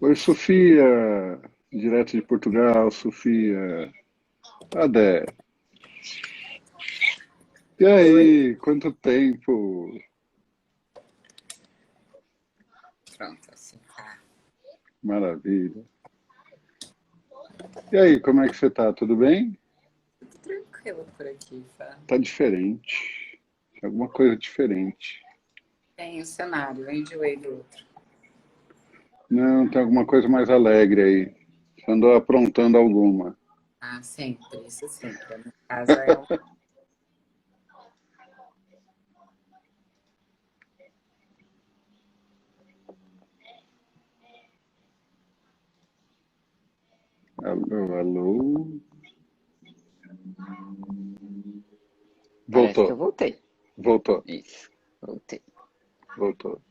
Oi, Sofia, direto de Portugal, Sofia. Adé. E Oi. aí, quanto tempo? Pronto, assim tá. Maravilha. E aí, como é que você tá? Tudo bem? Tudo tranquilo por aqui, Fá. Tá diferente. Alguma coisa diferente. Tem o cenário, eu enjoei do outro. Não, tem alguma coisa mais alegre aí. Você andou aprontando alguma. Ah, sempre, isso sempre. A minha casa é um. Alô, alô. Parece que Voltou, eu voltei. voltou, Isso, voltei. voltou.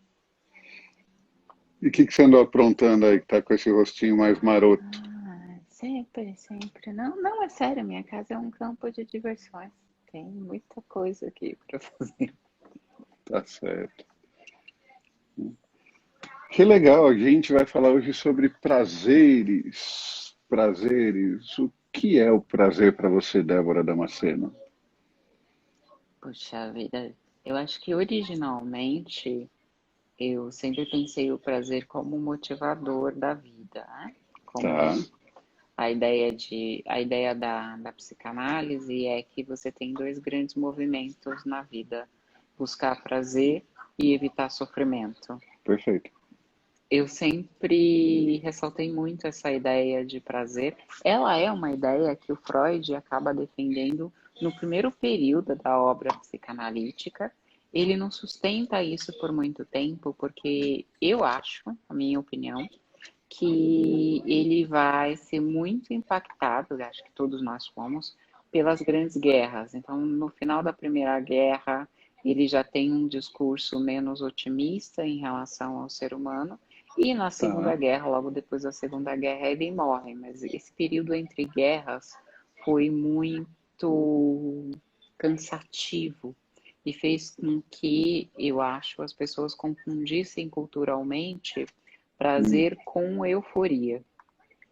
E o que você andou aprontando aí que tá com esse rostinho mais maroto? Ah, sempre, sempre. Não, não, é sério, minha casa é um campo de diversões. Tem muita coisa aqui para fazer. Tá certo. Que legal, a gente vai falar hoje sobre prazeres. Prazeres. O que é o prazer para você, Débora Damasceno? Puxa vida, eu acho que originalmente eu sempre pensei o prazer como motivador da vida, né? Tá. Como a ideia da psicanálise é que você tem dois grandes movimentos na vida: buscar prazer e evitar sofrimento. Perfeito. Eu sempre ressaltei muito essa ideia de prazer. Ela é uma ideia que o Freud acaba defendendo no primeiro período da obra psicanalítica. Ele não sustenta isso por muito tempo, porque eu acho, a minha opinião, que ele vai ser muito impactado, acho que todos nós fomos, pelas grandes guerras. Então, no final da Primeira Guerra, ele já tem um discurso menos otimista em relação ao ser humano, e na Segunda Tá. Guerra, logo depois da Segunda Guerra, ele morre. Mas esse período entre guerras foi muito cansativo e fez com que, eu acho, as pessoas confundissem culturalmente Hum, prazer com euforia.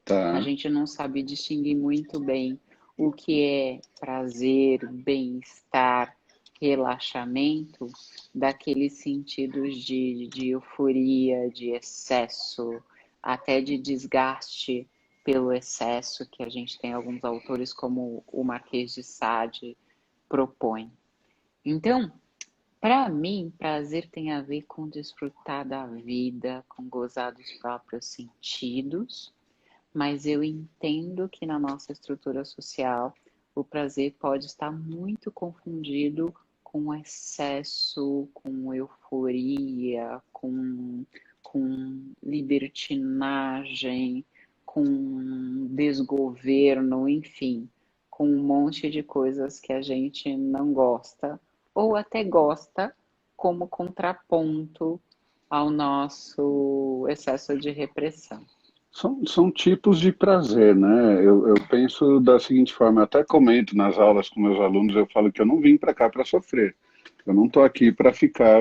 A tá. gente não sabe distinguir muito bem o que é prazer, bem-estar, relaxamento, daqueles sentidos de euforia, de excesso, até de desgaste pelo excesso que a gente tem alguns autores como o Marquês de Sade propõe. Então, para mim, prazer tem a ver com desfrutar da vida, com gozar dos próprios sentidos, mas eu entendo que na nossa estrutura social o prazer pode estar muito confundido com excesso, com euforia, com libertinagem, com desgoverno, enfim, com um monte de coisas que a gente não gosta ou até gosta como contraponto ao nosso excesso de repressão. São tipos de prazer, né? Eu penso da seguinte forma, eu até comento nas aulas com meus alunos, eu falo que eu não vim para cá para sofrer. Eu não estou aqui para ficar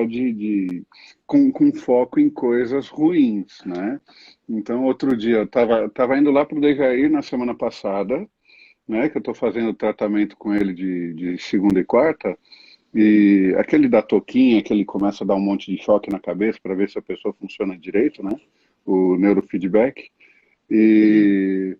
com foco em coisas ruins, né? Então, outro dia, eu tava indo lá para o Dejair na semana passada, né? Que eu estou fazendo tratamento com ele de segunda e quarta, e aquele da toquinha, que ele começa a dar um monte de choque na cabeça para ver se a pessoa funciona direito, né? O neurofeedback. E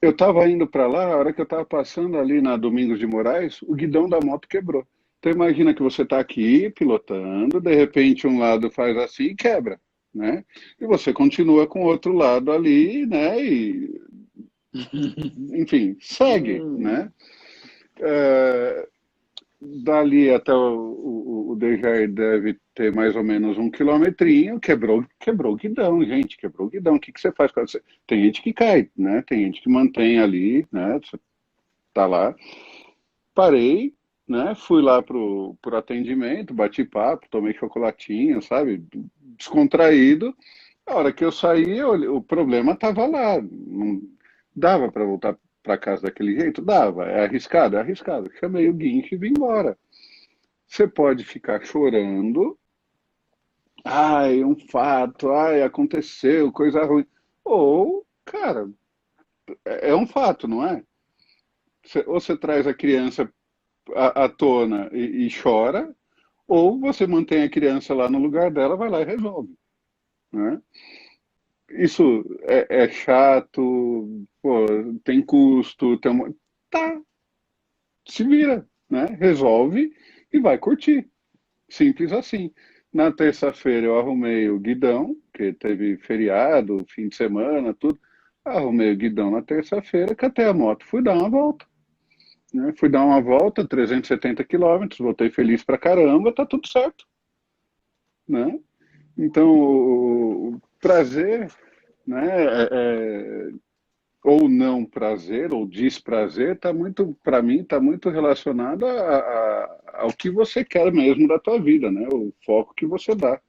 eu estava indo para lá, a hora que eu estava passando ali na Domingos de Moraes, o guidão da moto quebrou. Então imagina que você está aqui pilotando, de repente um lado faz assim e quebra, né? E você continua com o outro lado ali, né? E, enfim, segue, Hum, né? É, dali até o Dejair deve ter mais ou menos um quilometrinho, quebrou o guidão, gente, quebrou o guidão. O que você faz? Tem gente que cai, né? Tem gente que mantém ali, né? Você tá lá. Parei, né? Fui lá pro atendimento, bati papo, tomei chocolatinho, sabe? Descontraído. A hora que eu saí, o problema estava lá. Não dava para voltar para casa daquele jeito? Dava. É arriscado? É arriscado. Chamei o guincho e vim embora. Você pode ficar chorando, ai, um fato, ai, aconteceu, coisa ruim. Ou, cara, é um fato, não é? Ou você traz a criança à tona e chora, ou você mantém a criança lá no lugar dela, vai lá e resolve, né? Isso é chato, pô, tem custo, tem uma... Tá, se vira, né? Resolve e vai curtir. Simples assim. Na terça-feira eu arrumei o guidão, que teve feriado, fim de semana, tudo. Arrumei o guidão na terça-feira, catei a moto, fui dar uma volta, né? Fui dar uma volta, 370 quilômetros, voltei feliz pra caramba, tá tudo certo, né? Então, o prazer, né, ou não prazer, ou desprazer, tá muito, para mim, tá muito relacionado ao que você quer mesmo da tua vida, né? O foco que você dá.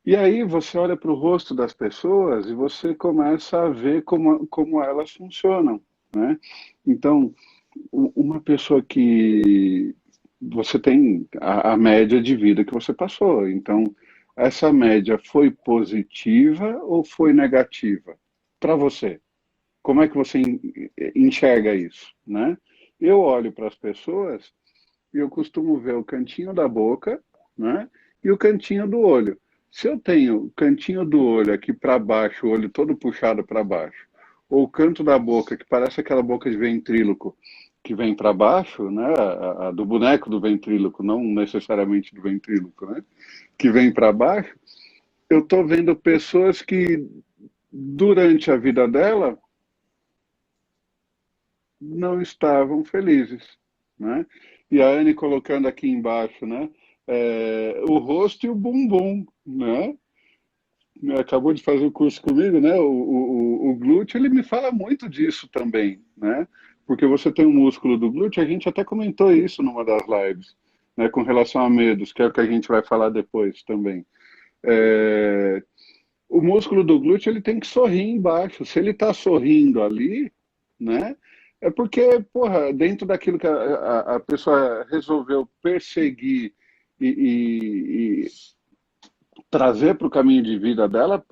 E aí você olha para o rosto das pessoas e você começa a ver como elas funcionam, né? Então, uma pessoa que você tem a média de vida que você passou. Então, essa média foi positiva ou foi negativa para você? Como é que você enxerga isso, né? Eu olho para as pessoas e eu costumo ver o cantinho da boca, né? E o cantinho do olho. Se eu tenho o cantinho do olho aqui para baixo, o olho todo puxado para baixo, ou o canto da boca que parece aquela boca de ventríloco que vem para baixo, né? A do boneco do ventríloco, não necessariamente do ventríloco, né? Que vem para baixo, eu estou vendo pessoas que durante a vida dela não estavam felizes, né? E a Anne colocando aqui embaixo, né? O rosto e o bumbum, né? Acabou de fazer o curso comigo, né? O glúteo, ele me fala muito disso também, né? Porque você tem um músculo do glúteo, a gente até comentou isso numa das lives, né? Com relação a medos, que é o que a gente vai falar depois também. É, o músculo do glúteo ele tem que sorrir embaixo. Se ele está sorrindo ali, né? É porque, porra, dentro daquilo que a pessoa resolveu perseguir e trazer para o caminho de vida dela,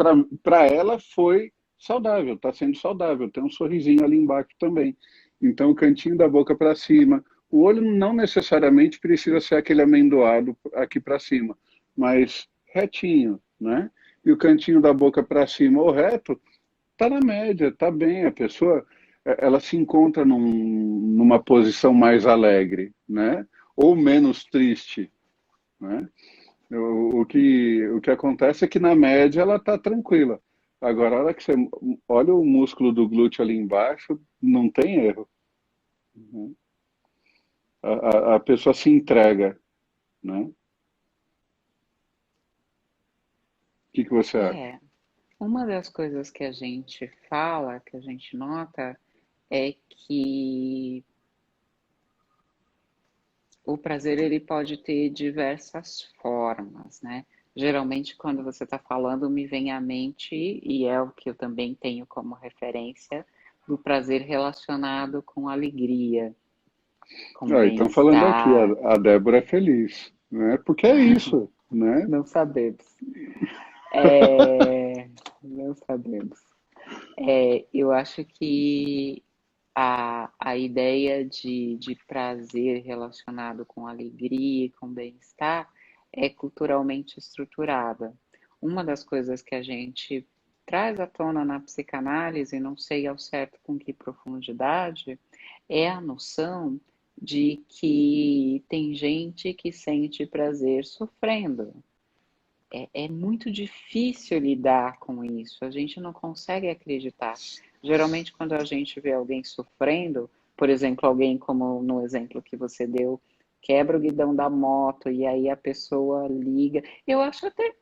para ela foi saudável, está sendo saudável. Tem um sorrisinho ali embaixo também. Então, o cantinho da boca para cima. O olho não necessariamente precisa ser aquele amendoado aqui para cima, mas retinho, né? E o cantinho da boca para cima ou reto, tá na média, tá bem. A pessoa, ela se encontra numa posição mais alegre, né? Ou menos triste, né? O que acontece é que na média ela tá tranquila. Agora, a hora que você olha o músculo do glúteo ali embaixo, não tem erro, né? A pessoa se entrega, né? O que você acha? É, uma das coisas que a gente fala, que a gente nota, é que o prazer ele pode ter diversas formas, né? Geralmente, quando você está falando, me vem à mente, e é o que eu também tenho como referência, do prazer relacionado com alegria, com Ah, estão falando aqui, bem-estar. a Débora é feliz, né? Porque é isso, né? Não sabemos. É, não sabemos. Eu acho que a ideia de prazer relacionado com alegria e com bem-estar é culturalmente estruturada. Uma das coisas que a gente traz à tona na psicanálise, não sei ao certo com que profundidade, é a noção de que tem gente que sente prazer sofrendo. É muito difícil lidar com isso, a gente não consegue acreditar. Geralmente, quando a gente vê alguém sofrendo, por exemplo, alguém como no exemplo que você deu, quebra o guidão da moto e aí a pessoa liga. Eu acho até,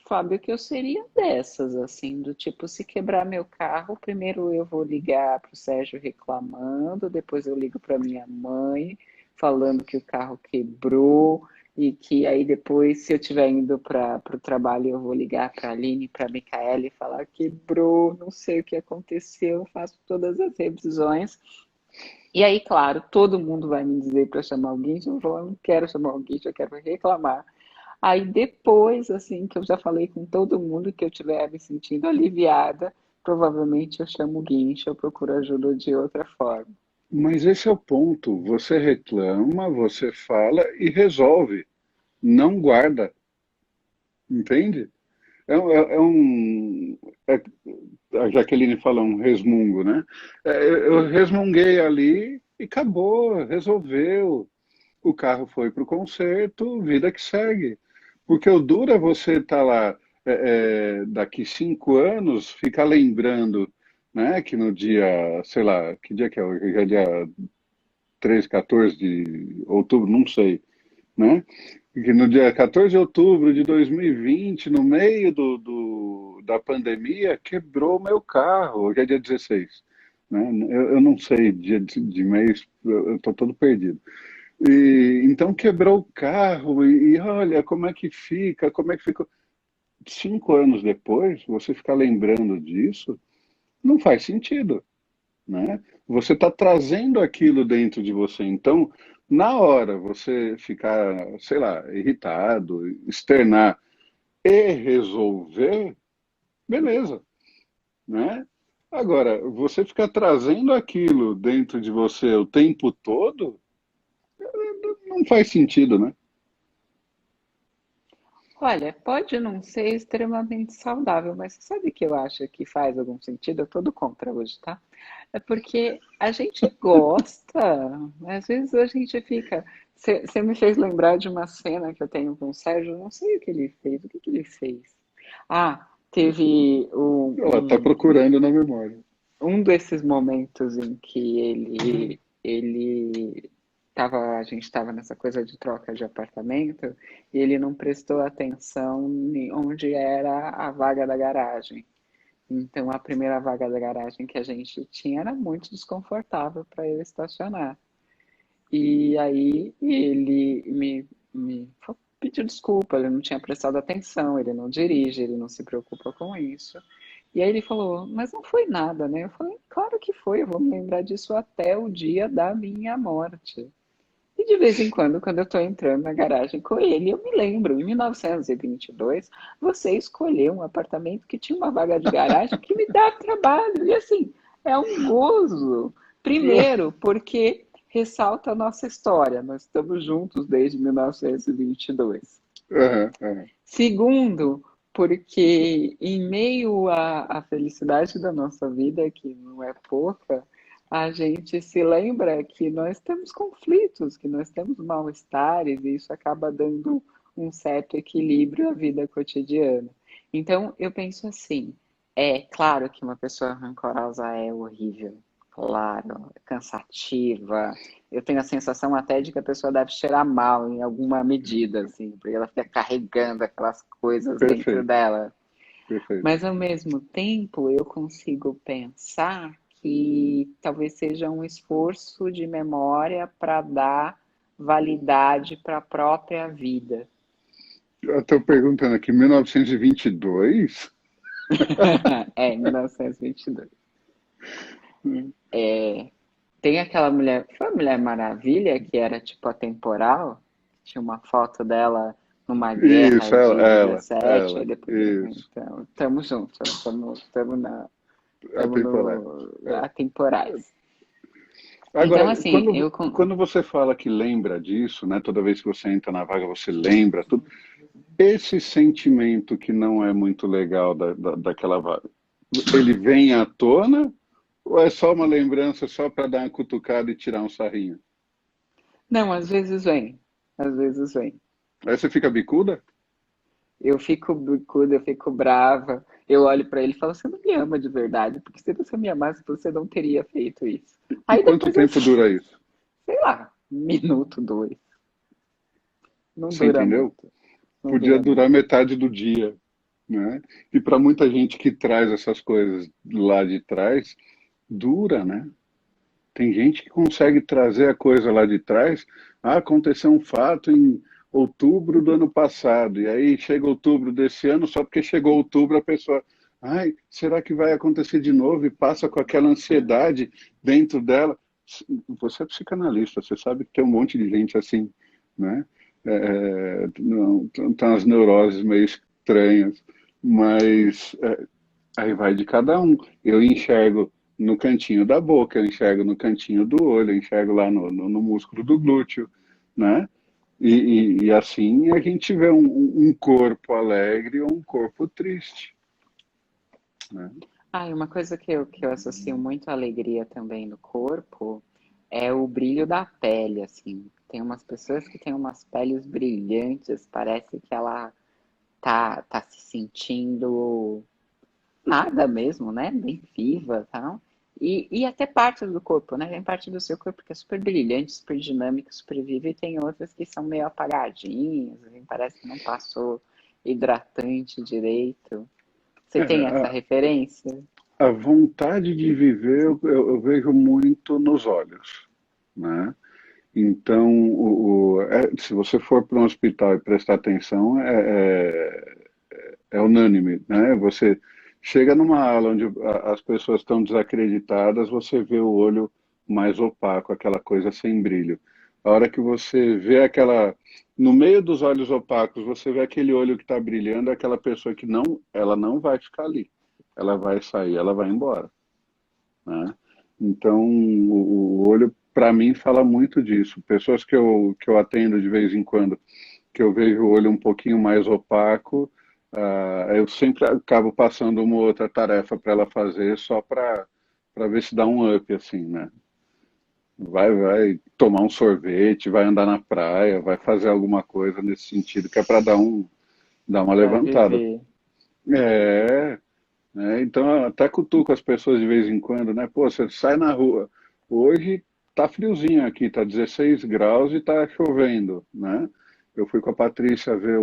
Fábio, que eu seria dessas, assim, do tipo, se quebrar meu carro, primeiro eu vou ligar para o Sérgio reclamando, depois eu ligo para minha mãe falando que o carro quebrou e que aí depois, se eu estiver indo para o trabalho, eu vou ligar para a Aline, para a Micaela e falar quebrou, não sei o que aconteceu, faço todas as revisões. E aí, claro, todo mundo vai me dizer para chamar alguém, eu vou falar, não quero chamar alguém, eu quero reclamar. Aí depois, assim, que eu já falei com todo mundo que eu estiver me sentindo aliviada, provavelmente eu chamo o guincho, eu procuro ajuda de outra forma. Mas esse é o ponto. Você reclama, você fala e resolve. Não guarda, entende? É, a Jaqueline fala um resmungo, né? Eu resmunguei ali e acabou, resolveu. O carro foi para o concerto, vida que segue. Porque o duro é você estar lá daqui 5 anos, ficar lembrando, né, que no dia, sei lá, que dia que é hoje? É dia 13, 14 de outubro, não sei, né? Que no dia 14 de outubro de 2020, no meio da pandemia, quebrou meu carro. Hoje é dia 16, né? Eu não sei dia de mês, eu estou todo perdido. E, então quebrou o carro e olha como é que fica, como é que ficou. 5 anos depois, você ficar lembrando disso, não faz sentido, né? Você está trazendo aquilo dentro de você. Então, na hora você ficar, sei lá, irritado, externar e resolver, beleza, né? Agora, você ficar trazendo aquilo dentro de você o tempo todo, não faz sentido, né? Olha, pode não ser extremamente saudável, mas você sabe que eu acho que faz algum sentido? Eu tô do contra hoje, tá? É porque a gente gosta, às vezes a gente fica. Você me fez lembrar de uma cena que eu tenho com o Sérgio, eu não sei o que ele fez, o que que ele fez? Ah, teve Ela está procurando na memória. um desses momentos em que a gente estava nessa coisa de troca de apartamento e ele não prestou atenção em onde era a vaga da garagem. Então a primeira vaga da garagem que a gente tinha era muito desconfortável para ele estacionar. E aí ele me pediu desculpa, ele não tinha prestado atenção, ele não dirige, ele não se preocupa com isso. E aí ele falou, mas não foi nada, né? Eu falei, claro que foi, eu vou me lembrar disso até o dia da minha morte. E de vez em quando eu estou entrando na garagem com ele, eu me lembro, em 1922, você escolheu um apartamento que tinha uma vaga de garagem que me dá trabalho. E assim, é um gozo. Primeiro, porque ressalta a nossa história. Nós estamos juntos desde 1922. Aham, aham. Segundo, porque em meio à felicidade da nossa vida, que não é pouca, a gente se lembra que nós temos conflitos, que nós temos mal-estares, e isso acaba dando um certo equilíbrio à vida cotidiana. Então, eu penso assim: é claro que uma pessoa rancorosa é horrível, claro, é cansativa. Eu tenho a sensação até de que a pessoa deve cheirar mal em alguma medida, assim, porque ela fica carregando aquelas coisas dentro Perfeito, dela. perfeito. Mas ao mesmo tempo, eu consigo pensar que talvez seja um esforço de memória para dar validade para a própria vida. Eu estou perguntando aqui, 1922? É, em 1922. Tem aquela mulher, foi a Mulher Maravilha, que era tipo atemporal, tinha uma foto dela numa Isso, guerra de dezessete ela, aí depois. isso. Então, estamos juntos, A estamos temporada. no É. atemporais. Então, Agora, assim, quando você fala que lembra disso, né? Toda vez que você entra na vaga, você lembra tudo. Esse sentimento que não é muito legal daquela vaga, ele vem à tona ou é só uma lembrança só para dar uma cutucada e tirar um sarrinho? não, às vezes vem, às vezes vem. Aí você fica bicuda? Eu fico bicuda, eu fico brava, eu olho pra ele e falo, você não me ama de verdade, porque se você me amasse, você não teria feito isso. E Aí quanto depois eu, tempo dura isso? sei lá, um minuto, dois, não Você dura entendeu? muito, não Podia dura durar muito. metade do dia, né? E para muita gente que traz essas coisas lá de trás, dura, né? Tem gente que consegue trazer a coisa lá de trás. Ah, aconteceu um fato em outubro do ano passado, e aí chega outubro desse ano, só porque chegou outubro a pessoa, ai, será que vai acontecer de novo? E passa com aquela ansiedade dentro dela. Você é psicanalista, você sabe que tem um monte de gente assim, né? Não, tem umas neuroses meio estranhas, mas aí vai de cada um. Eu enxergo no cantinho da boca, eu enxergo no cantinho do olho, eu enxergo lá no músculo do glúteo, né? E assim a gente vê um corpo alegre ou um corpo triste, né? Ah, e uma coisa que eu associo muito à alegria também no corpo é o brilho da pele, assim. Tem umas pessoas que têm umas peles brilhantes, parece que ela tá se sentindo nada mesmo, né? Bem viva, tal. E até partes do corpo, né? Tem parte do seu corpo que é super brilhante, super dinâmica, super viva, e tem outras que são meio apagadinhas, assim, parece que não passou hidratante direito. Você É, tem essa referência? a vontade de viver eu vejo muito nos olhos, né? Então, se você for para um hospital e prestar atenção, é unânime, né? Você chega numa aula onde as pessoas estão desacreditadas, você vê o olho mais opaco, aquela coisa sem brilho. A hora que você vê aquela, no meio dos olhos opacos, você vê aquele olho que está brilhando, é aquela pessoa que não, ela não vai ficar ali. Ela vai sair, ela vai embora, né? Então, o olho, para mim, fala muito disso. Pessoas que eu atendo de vez em quando, que eu vejo o olho um pouquinho mais opaco, eu sempre acabo passando uma ou outra tarefa para ela fazer só para ver se dá um up, assim, né? Vai tomar um sorvete, vai andar na praia, vai fazer alguma coisa nesse sentido, que é para dar uma Para levantada. viver. É, né? Então, eu até cutuco as pessoas de vez em quando, né? Pô, você sai na rua. Hoje tá friozinho aqui, tá 16 graus e tá chovendo, né? Eu fui com a Patrícia ver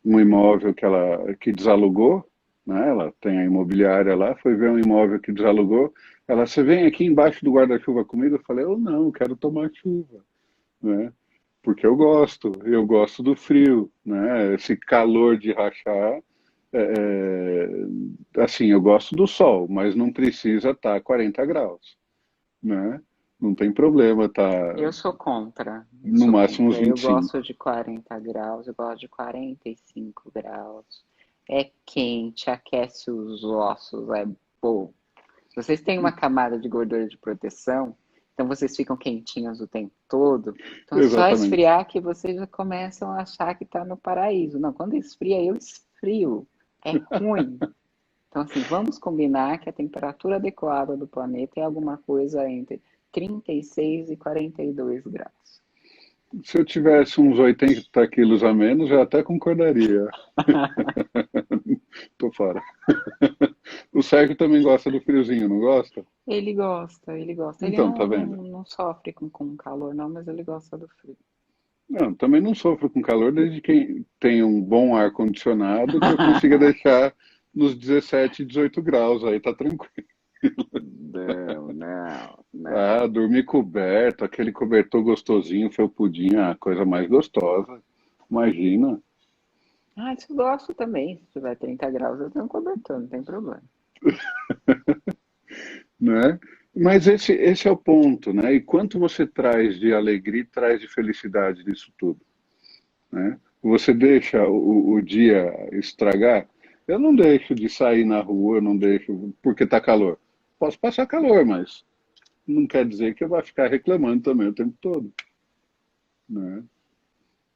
um imóvel que desalugou, né? Ela tem a imobiliária lá, foi ver um imóvel que desalugou. Ela, você vem aqui embaixo do guarda-chuva comigo? Eu falei, eu não, quero tomar chuva, né? Porque eu gosto do frio, né? Esse calor de rachar, assim, eu gosto do sol, mas não precisa estar 40 graus, né? Não tem problema tá Eu sou contra, eu no sou máximo uns contra. Eu 25. gosto de 40 graus, eu gosto de 45 graus. É quente, aquece os ossos, é bom. Vocês têm uma camada de gordura de proteção, então vocês ficam quentinhos o tempo todo. Então, só Exatamente. esfriar que vocês já começam a achar que está no paraíso. Não, quando esfria, eu esfrio. É ruim. Então, assim, vamos combinar que a temperatura adequada do planeta é alguma coisa entre 36 e 42 graus. Se eu tivesse uns 80 quilos a menos, eu até concordaria. Tô fora. O Sérgio também gosta do friozinho, não gosta? Ele gosta, ele gosta. Ele Então, tá não, não, vendo? não sofre com calor, não, mas ele gosta do frio. Não, também não sofro com calor desde que tenha um bom ar-condicionado que eu consiga deixar nos 17, 18 graus, aí tá tranquilo. Não, não, Ah, não. dormir coberto, aquele cobertor gostosinho, felpudinho, a coisa mais gostosa. Imagina, Ah, isso eu gosto também. Se tiver 30 graus, eu tenho um cobertor, não tem problema. né? Mas esse é o ponto, né? E quanto você traz de alegria, e traz de felicidade nisso tudo, né? Você deixa o dia estragar? Eu não deixo de sair na rua, eu não deixo porque tá calor. Posso passar calor, mas não quer dizer que eu vá ficar reclamando também o tempo todo, né?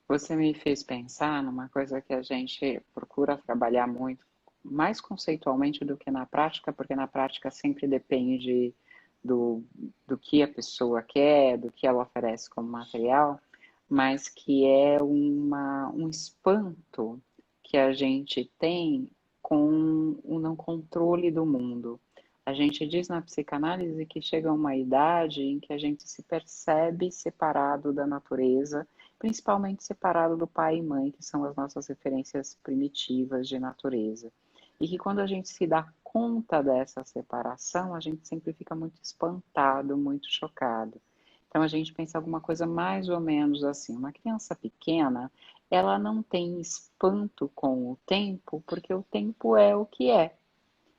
Você me fez pensar numa coisa que a gente procura trabalhar muito, mais conceitualmente do que na prática, porque na prática sempre depende do, do que a pessoa quer, do que ela oferece como material, mas que é um espanto que a gente tem com o não controle do mundo. A gente diz na psicanálise que chega uma idade em que a gente se percebe separado da natureza, principalmente separado do pai e mãe, que são as nossas referências primitivas de natureza. E que quando a gente se dá conta dessa separação, a gente sempre fica muito espantado, muito chocado. Então a gente pensa alguma coisa mais ou menos assim: uma criança pequena, ela não tem espanto com o tempo, porque o tempo é o que é.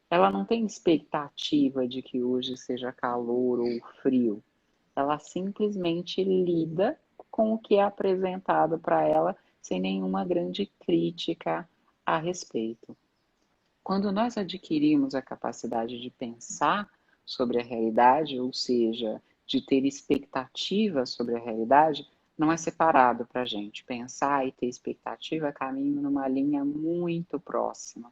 Ela não tem expectativa de que hoje seja calor ou frio. Ela simplesmente lida com o que é apresentado para ela, sem nenhuma grande crítica a respeito. Quando nós adquirimos a capacidade de pensar sobre a realidade, ou seja, de ter expectativa sobre a realidade, não é separado para a gente. Pensar e ter expectativa caminham numa linha muito próxima.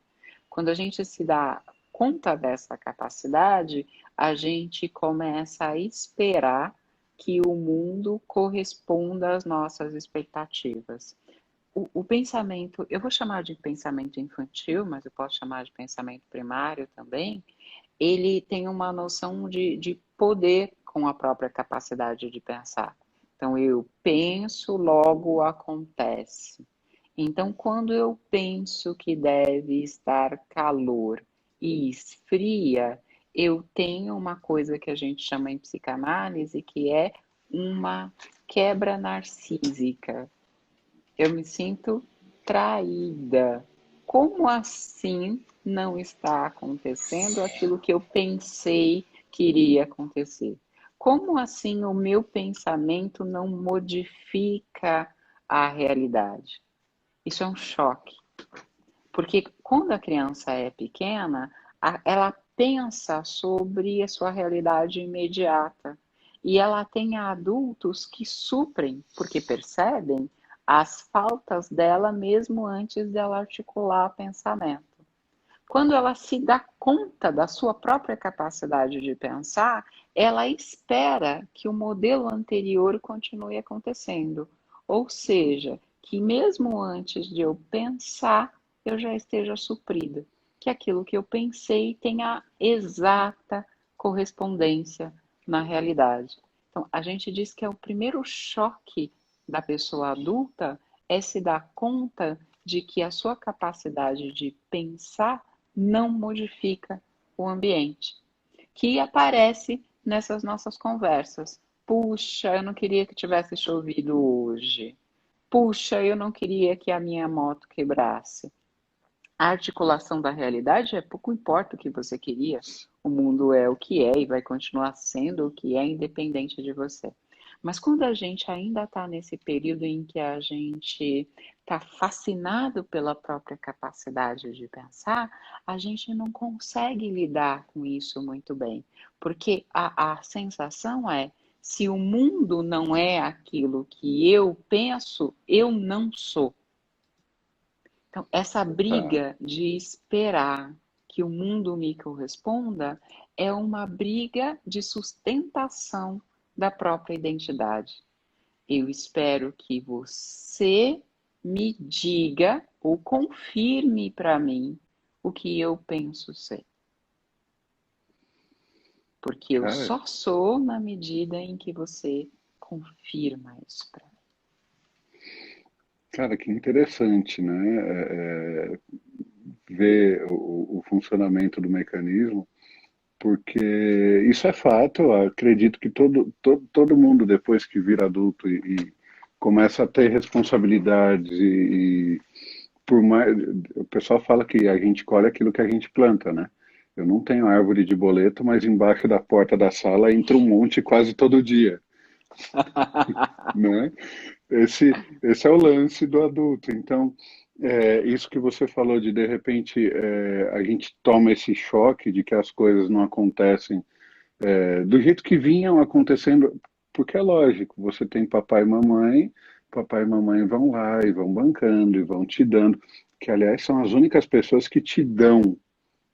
Quando a gente se dá conta dessa capacidade, a gente começa a esperar que o mundo corresponda às nossas expectativas. O pensamento, eu vou chamar de pensamento infantil, mas eu posso chamar de pensamento primário também, ele tem uma noção de poder com a própria capacidade de pensar. Então, eu penso, logo acontece. Então, quando eu penso que deve estar calor e esfria, eu tenho uma coisa que a gente chama em psicanálise, que é uma quebra narcísica. Eu me sinto traída. Como assim não está acontecendo aquilo que eu pensei que iria acontecer? Como assim o meu pensamento não modifica a realidade? Isso é um choque. Porque quando a criança é pequena, ela pensa sobre a sua realidade imediata. E ela tem adultos que suprem, porque percebem as faltas dela mesmo antes dela articular pensamento. Quando ela se dá conta da sua própria capacidade de pensar, ela espera que o modelo anterior continue acontecendo. Ou seja, que mesmo antes de eu pensar, eu já esteja suprida. Que aquilo que eu pensei tenha exata correspondência na realidade. Então, a gente diz que é o primeiro choque da pessoa adulta é se dar conta de que a sua capacidade de pensar não modifica o ambiente, que aparece nessas nossas conversas. Puxa, eu não queria que tivesse chovido hoje. Puxa, eu não queria que a minha moto quebrasse. A articulação da realidade é pouco importa o que você queria. O mundo é o que é e vai continuar sendo o que é, independente de você. Mas quando a gente ainda está nesse período em que a gente está fascinado pela própria capacidade de pensar, a gente não consegue lidar com isso muito bem. Porque a sensação é: se o mundo não é aquilo que eu penso, eu não sou. Então, essa Tá. briga de esperar que o mundo me corresponda é uma briga de sustentação da própria identidade. Eu espero que você me diga ou confirme para mim o que eu penso ser. Porque eu Cara, só sou na medida em que você confirma isso para mim. cara, que interessante, né? Ver o funcionamento do mecanismo, porque isso é fato. Eu acredito que todo mundo, depois que vira adulto e começa a ter responsabilidades por mais. O pessoal fala que a gente colhe aquilo que a gente planta, né? Eu não tenho árvore de boleto, mas embaixo da porta da sala entra um monte quase todo dia, né? Esse é o lance do adulto. Então, isso que você falou de repente, a gente toma esse choque de que as coisas não acontecem do jeito que vinham acontecendo, porque é lógico, você tem papai e mamãe vão lá e vão bancando e vão te dando, que aliás são as únicas pessoas que te dão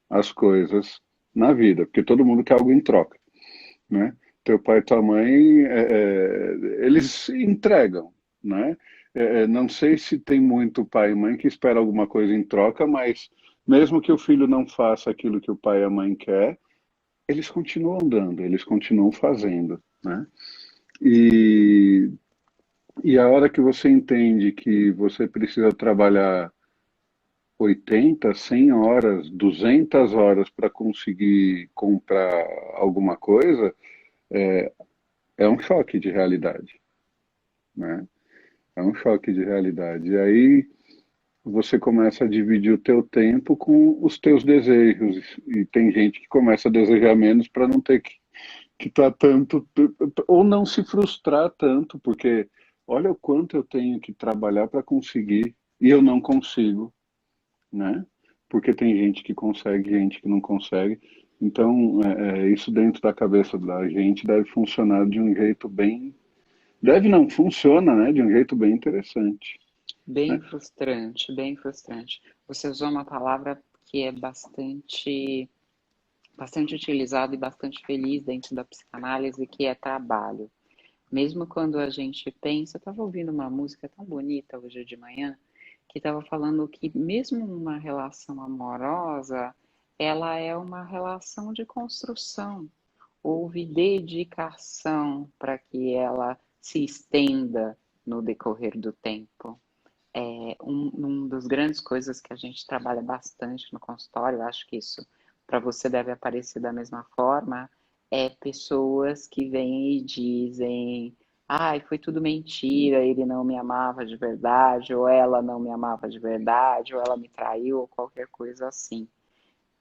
as coisas na vida, porque todo mundo quer algo em troca, né? Teu pai e tua mãe, eles entregam, né? Não sei se tem muito pai e mãe que espera alguma coisa em troca, mas mesmo que o filho não faça aquilo que o pai e a mãe quer, eles continuam dando, eles continuam fazendo, né? E, e a hora que você entende que você precisa trabalhar 80, 100 horas, 200 horas para conseguir comprar alguma coisa, é um choque de realidade, né? É um choque de realidade. E aí você começa a dividir o teu tempo com os teus desejos. E tem gente que começa a desejar menos para não ter que tá tanto, ou não se frustrar tanto, porque olha o quanto eu tenho que trabalhar para conseguir e eu não consigo, né? Porque tem gente que consegue, gente que não consegue. Então, isso dentro da cabeça da gente deve funcionar de um jeito bem. Deve não, funciona, né? De um jeito bem interessante, né? Bem frustrante, bem frustrante. Você usou uma palavra que é bastante utilizada e bastante feliz dentro da psicanálise, que é trabalho. Mesmo quando a gente pensa, eu estava ouvindo uma música tão bonita hoje de manhã, que estava falando que mesmo uma relação amorosa, ela é uma relação de construção. Houve dedicação para que ela se estenda no decorrer do tempo. Um dos grandes coisas que a gente trabalha bastante no consultório, eu acho que isso para você deve aparecer da mesma forma, é pessoas que vêm e dizem, ai, foi tudo mentira, ele não me amava de verdade, ou ela não me amava de verdade, ou ela me traiu, ou qualquer coisa assim.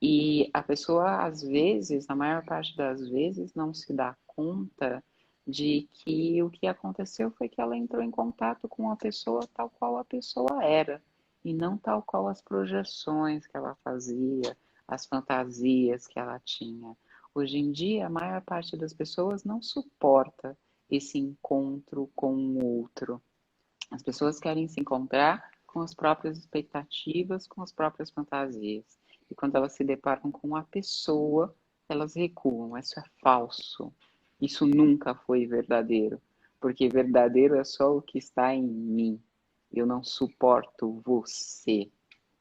E a pessoa, às vezes, na maior parte das vezes, não se dá conta de que o que aconteceu foi que ela entrou em contato com a pessoa tal qual a pessoa era, e não tal qual as projeções que ela fazia, as fantasias que ela tinha. Hoje em dia, a maior parte das pessoas não suporta esse encontro com o outro. As pessoas querem se encontrar com as próprias expectativas, com as próprias fantasias. E quando elas se deparam com a pessoa, elas recuam. Isso é falso. Isso nunca foi verdadeiro. Porque verdadeiro é só o que está em mim. Eu não suporto você.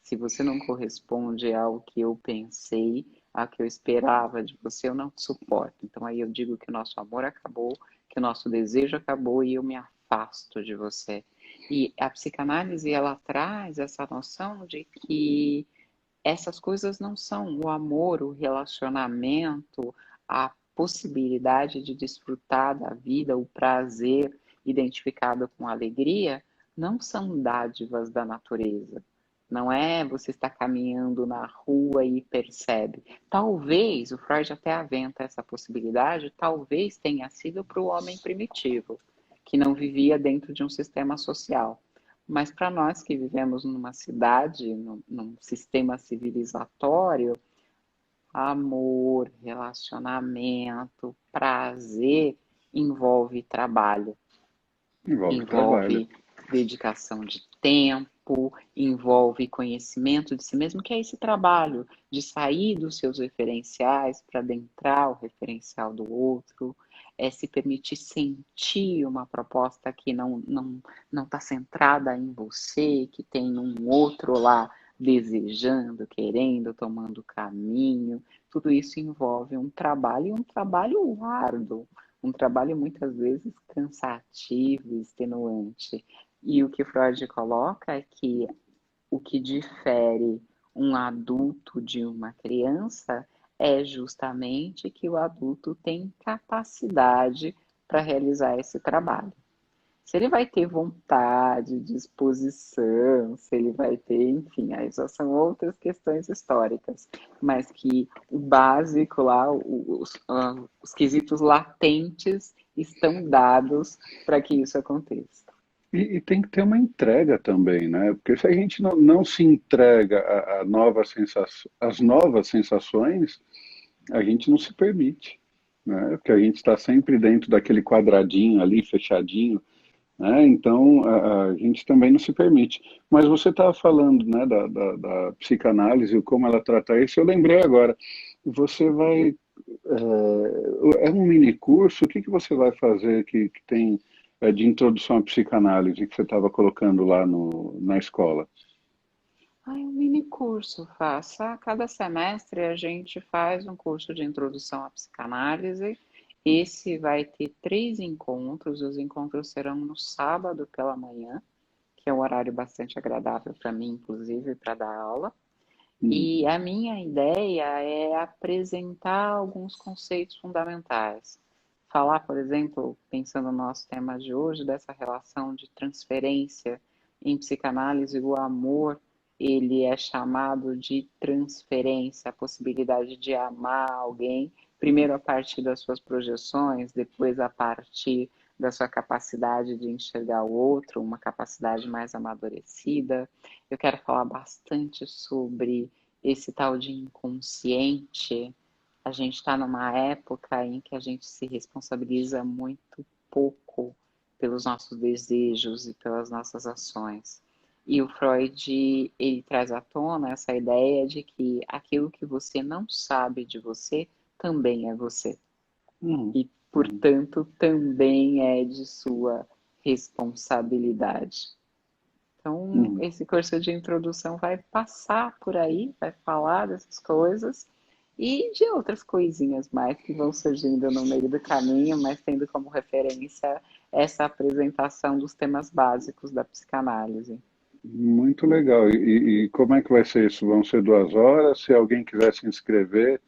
Se você não corresponde ao que eu pensei, ao que eu esperava de você, eu não te suporto. Então aí eu digo que o nosso amor acabou, que o nosso desejo acabou e eu me afasto de você. E a psicanálise, ela traz essa noção de que essas coisas não são o amor, o relacionamento, a possibilidade de desfrutar da vida, o prazer identificado com alegria, não são dádivas da natureza. Não é você estar caminhando na rua e percebe. Talvez, o Freud até aventa essa possibilidade, talvez tenha sido para o homem primitivo, que não vivia dentro de um sistema social. Mas para nós que vivemos numa cidade, num sistema civilizatório, amor, relacionamento, prazer envolve trabalho, Envolve trabalho. envolve dedicação de tempo, envolve conhecimento de si mesmo, que é esse trabalho de sair dos seus referenciais para adentrar o referencial do outro, é se permitir sentir uma proposta que não está centrada em você, que tem um outro lá desejando, querendo, tomando caminho. Tudo isso envolve um trabalho, e um trabalho árduo, um trabalho muitas vezes cansativo, extenuante. E o que Freud coloca é que o que difere um adulto de uma criança é justamente que o adulto tem capacidade para realizar esse trabalho. Se ele vai ter vontade, disposição, se ele vai ter, enfim, aí já são outras questões históricas, mas que o básico lá, os quesitos latentes estão dados para que isso aconteça. E tem que ter uma entrega também, né? Porque se a gente não se entrega a novas às novas sensações, a gente não se permite, né? Porque a gente está sempre dentro daquele quadradinho ali, fechadinho, né? Então a gente também não se permite. Mas você estava falando, né, da psicanálise, como ela trata isso, eu lembrei agora. Você vai. É um mini curso, o que que você vai fazer que tem de introdução à psicanálise que você estava colocando lá no, na escola? Ah, é um mini curso, faça. Cada semestre a gente faz um curso de introdução à psicanálise. Esse vai ter 3 encontros. Os encontros serão no sábado pela manhã, que é um horário bastante agradável para mim, inclusive, para dar aula. Hum, E a minha ideia é apresentar alguns conceitos fundamentais. Falar, por exemplo, pensando no nosso tema de hoje, dessa relação de transferência em psicanálise, o amor, ele é chamado de transferência, a possibilidade de amar alguém, primeiro a partir das suas projeções, depois a partir da sua capacidade de enxergar o outro, uma capacidade mais amadurecida. Eu quero falar bastante sobre esse tal de inconsciente. A gente está numa época em que a gente se responsabiliza muito pouco pelos nossos desejos e pelas nossas ações. E o Freud, ele traz à tona essa ideia de que aquilo que você não sabe de você também é você. Uhum, E, uhum, portanto, também é de sua responsabilidade. Então, uhum. esse curso de introdução vai passar por aí, vai falar dessas coisas e de outras coisinhas mais que vão surgindo no meio do caminho, mas tendo como referência essa apresentação dos temas básicos da psicanálise. Muito legal. E como é que vai ser isso? Vão ser 2 horas? Se alguém quiser se inscrever,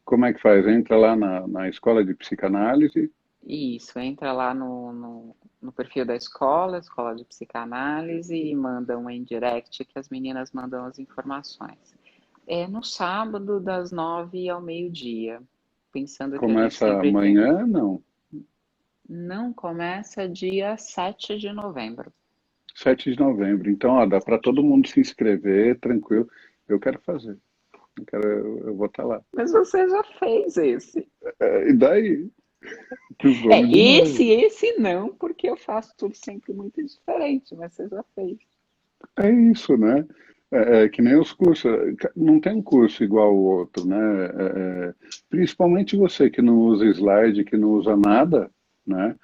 como é que faz? Entra lá na escola de psicanálise. Isso, entra lá no perfil da escola de psicanálise, e manda um em direct que as meninas mandam as informações. É no sábado, das 9 ao meio-dia, pensando que a gente Começa sempre tem. amanhã? Não. Não começa dia 7 de novembro. 7 de novembro. Então, ó, dá para todo mundo se inscrever, tranquilo. Eu quero fazer. Eu vou estar lá. Mas você já fez esse. E daí? Vamos de novo. Esse não, porque eu faço tudo sempre muito diferente, mas você já fez. É isso, né? É que nem os cursos. Não tem um curso igual ao outro, né? Principalmente você que não usa slide, que não usa nada, né?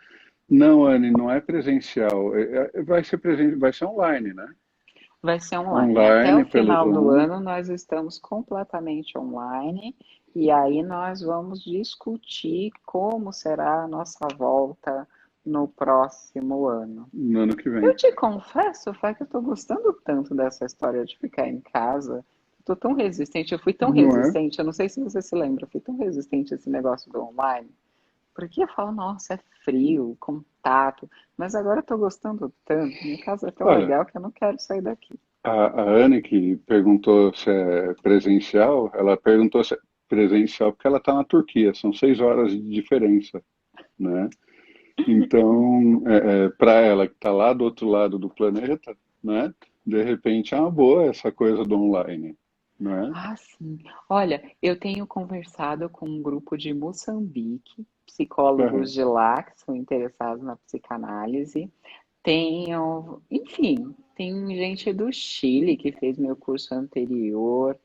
Não, Anne, não é presencial. Vai ser vai ser online, né? Vai ser online. Até o Online pelo final do Zoom. ano nós estamos completamente online e aí nós vamos discutir como será a nossa volta no próximo ano. No ano que Eu vem. te confesso, Fá, que eu estou gostando tanto dessa história de ficar em casa. Estou tão resistente, eu fui tão Não é? resistente, eu não sei se você se lembra, eu fui tão resistente a esse negócio do online. Porque eu falo, nossa, é frio, contato, mas agora eu tô gostando tanto, minha casa é tão Olha, legal que eu não quero sair daqui. a Anne que perguntou se é presencial, ela perguntou se é presencial porque ela está na Turquia, são 6 horas de diferença, né? Então, para ela que está lá do outro lado do planeta, né? De repente é uma boa essa coisa do online, né? Ah, sim. Olha, eu tenho conversado com um grupo de Moçambique, psicólogos Aham. de lá que são interessados na psicanálise. Tenho, enfim, tem gente do Chile que fez meu curso anterior.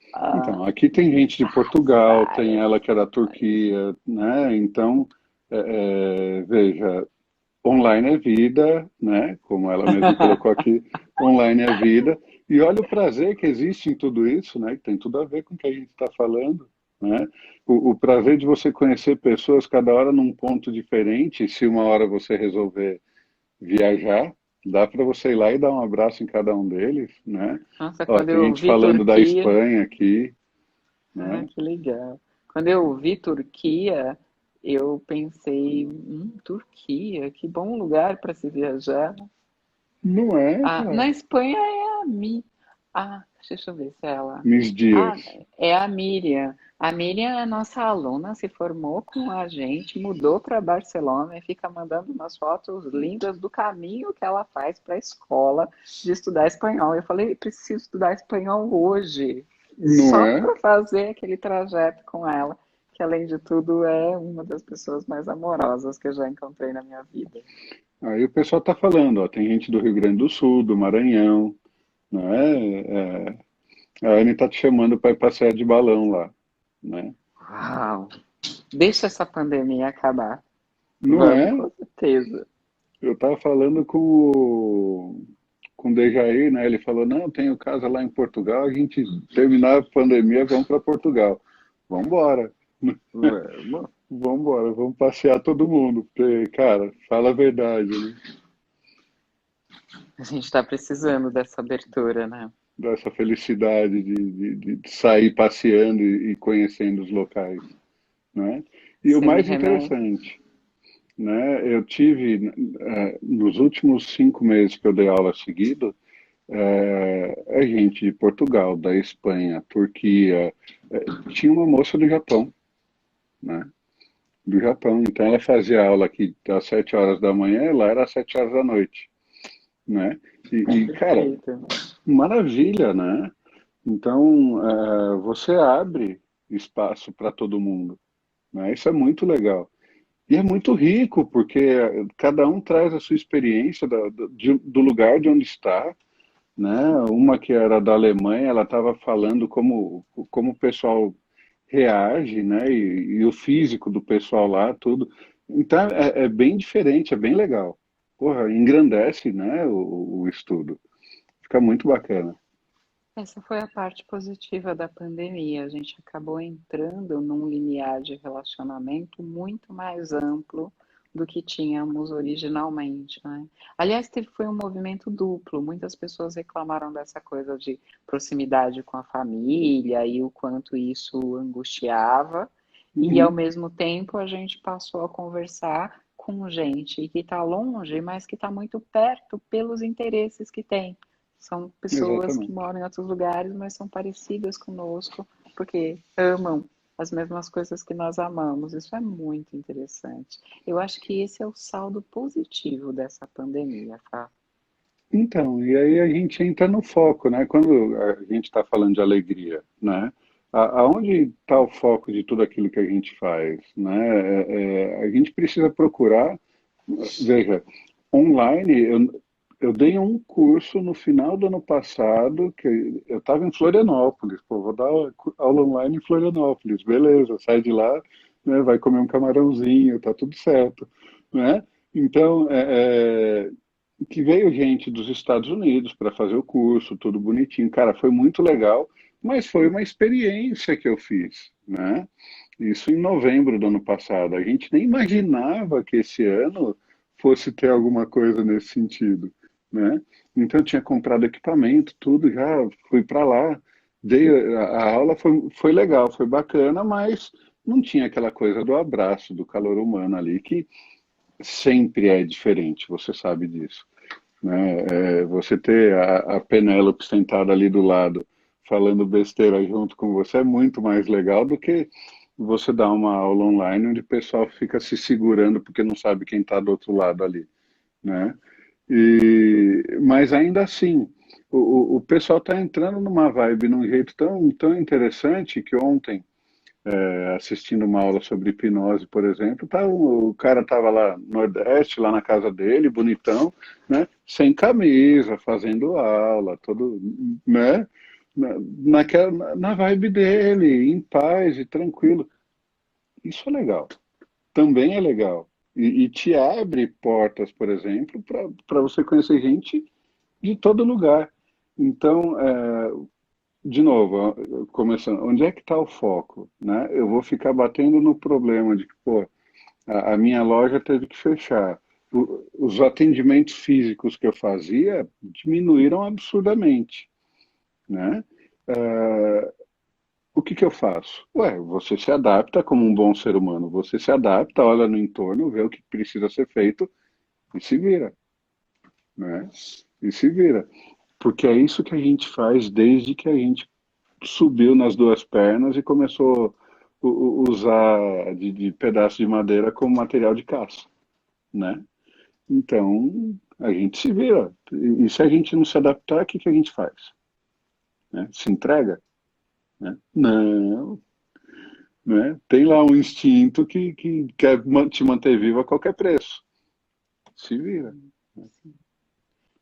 Então, Ah, aqui tem gente de Portugal, tem várias ela que é da coisas. Turquia, né? Então, veja, online é vida, né? Como ela mesmo colocou aqui, online é vida. E olha o prazer que existe em tudo isso, né? Que tem tudo a ver com o que a gente está falando, né? O prazer de você conhecer pessoas cada hora num ponto diferente. Se uma hora você resolver viajar, dá para você ir lá e dar um abraço em cada um deles, né? Nossa, Ó, quando tem eu gente vi falando da Turquia, Espanha aqui, ah, né? que legal. Quando eu vi Turquia, eu pensei, Turquia, que bom lugar para se viajar. Não é, Ah, na cara? Espanha é a Mi. Ah, deixa eu ver se é ela. Miss Dias. Ah, é a Miriam. A Miriam é nossa aluna, se formou com a gente, mudou para Barcelona e fica mandando umas fotos lindas do caminho que ela faz para a escola de estudar espanhol. Eu falei, preciso estudar espanhol hoje, Não só é? para fazer aquele trajeto com ela, que além de tudo é uma das pessoas mais amorosas que eu já encontrei na minha vida. Aí o pessoal tá falando, ó, tem gente do Rio Grande do Sul, do Maranhão, né? A Anne tá te chamando para ir passear de balão lá, né? Uau! Deixa essa pandemia acabar. Não Vamos, é? com certeza. Eu tava falando com o Dejair, né? Ele falou, não, tenho casa lá em Portugal, a gente terminar a pandemia, vamos para Portugal. Vamos embora. Vamos. Vamos embora, vamos passear todo mundo. Porque, cara, fala a verdade, né? A gente está precisando dessa abertura, né? Dessa felicidade de sair passeando e conhecendo os locais, né? E o Sem mais remédio. interessante, né? Eu tive, nos últimos 5 meses que eu dei aula seguido, gente de Portugal, da Espanha, Turquia, tinha uma moça do Japão, né? do Japão. Então ela fazia aula aqui às 7 horas da manhã e lá era às 7 horas da noite, né? Cara, Perfeito. maravilha, né? Então, você abre espaço para todo mundo, né? Isso é muito legal. E é muito rico, porque cada um traz a sua experiência do lugar de onde está, né? Uma que era da Alemanha, ela estava falando como o pessoal reage, né? E o físico do pessoal lá, tudo. Então, é bem diferente, é bem legal. Porra, engrandece, né, o estudo. Fica muito bacana. Essa foi a parte positiva da pandemia. A gente acabou entrando num limiar de relacionamento muito mais amplo do que tínhamos originalmente, né? Aliás, foi um movimento duplo. Muitas pessoas reclamaram dessa coisa de proximidade com a família e o quanto isso angustiava. E, ao Uhum, mesmo tempo, a gente passou a conversar com gente que está longe, mas que está muito perto pelos interesses que tem. São pessoas que exatamente. moram em outros lugares, mas são parecidas conosco, porque amam as mesmas coisas que nós amamos. Isso é muito interessante. Eu acho que esse é o saldo positivo dessa pandemia, tá? Então, e aí a gente entra no foco, né? Quando a gente está falando de alegria, né? Aonde está o foco de tudo aquilo que a gente faz, né? A gente precisa procurar, veja, online, eu dei um curso no final do ano passado, que eu estava em Florianópolis, pô, vou dar aula online em Florianópolis, beleza, sai de lá, né, vai comer um camarãozinho, tá tudo certo, né? Então, que veio gente dos Estados Unidos para fazer o curso, tudo bonitinho. Cara, foi muito legal, mas foi uma experiência que eu fiz, né? Isso em novembro do ano passado. A gente nem imaginava que esse ano fosse ter alguma coisa nesse sentido, né? Então eu tinha comprado equipamento, tudo, já fui para lá, dei a aula, foi legal, foi bacana, mas não tinha aquela coisa do abraço, do calor humano ali, que sempre é diferente, você sabe disso, né? Você ter a Penélope sentada ali do lado, falando besteira junto com você, é muito mais legal do que você dar uma aula online onde o pessoal fica se segurando porque não sabe quem está do outro lado ali, né? Mas ainda assim, o pessoal está entrando numa vibe, num jeito tão interessante que ontem, assistindo uma aula sobre hipnose, por exemplo, o cara estava lá no Nordeste, lá na casa dele, bonitão, né, sem camisa, fazendo aula, todo, né, na vibe dele, em paz e tranquilo. Isso é legal, também é legal. E te abre portas, por exemplo, para você conhecer gente de todo lugar. Então, de novo, começando, onde é que está o foco, né? Eu vou ficar batendo no problema de que, pô, a minha loja teve que fechar. Os atendimentos físicos que eu fazia diminuíram absurdamente, né? O que que eu faço? Ué, você se adapta como um bom ser humano, você se adapta, olha no entorno, vê o que precisa ser feito e se vira, né? E se vira. Porque é isso que a gente faz desde que a gente subiu nas duas pernas e começou a usar de pedaço de madeira como material de caça, né? Então, a gente se vira. E se a gente não se adaptar, o que que a gente faz? Né? Se entrega? Né? Não, né? Tem lá um instinto que quer te manter vivo a qualquer preço. Se vira.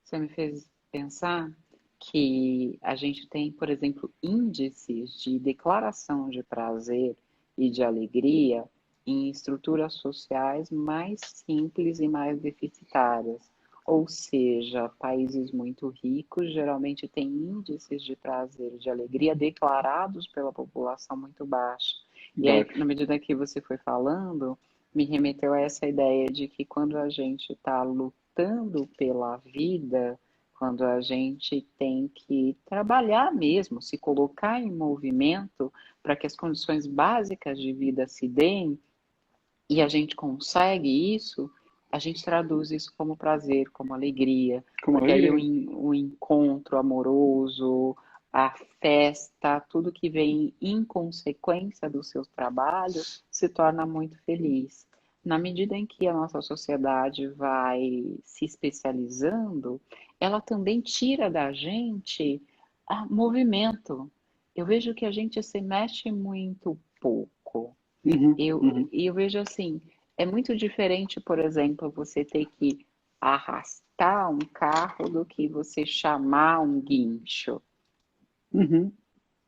Você me fez pensar que a gente tem, por exemplo, índices de declaração de prazer e de alegria em estruturas sociais mais simples e mais deficitárias. Ou seja, países muito ricos geralmente têm índices de prazer e de alegria declarados pela população muito baixa. E aí, na Baixo. medida que você foi falando, me remeteu a essa ideia de que quando a gente está lutando pela vida, quando a gente tem que trabalhar mesmo, se colocar em movimento para que as condições básicas de vida se deem, e a gente consegue isso, a gente traduz isso como prazer, como alegria, Com porque aí alegria. o encontro amoroso, a festa, tudo que vem em consequência do seu trabalho, se torna muito feliz. Na medida em que a nossa sociedade vai se especializando, ela também tira da gente movimento. Eu vejo que a gente se mexe muito pouco. Uhum, Eu, uhum, eu vejo assim, é muito diferente, por exemplo, você ter que arrastar um carro do que você chamar um guincho. uhum,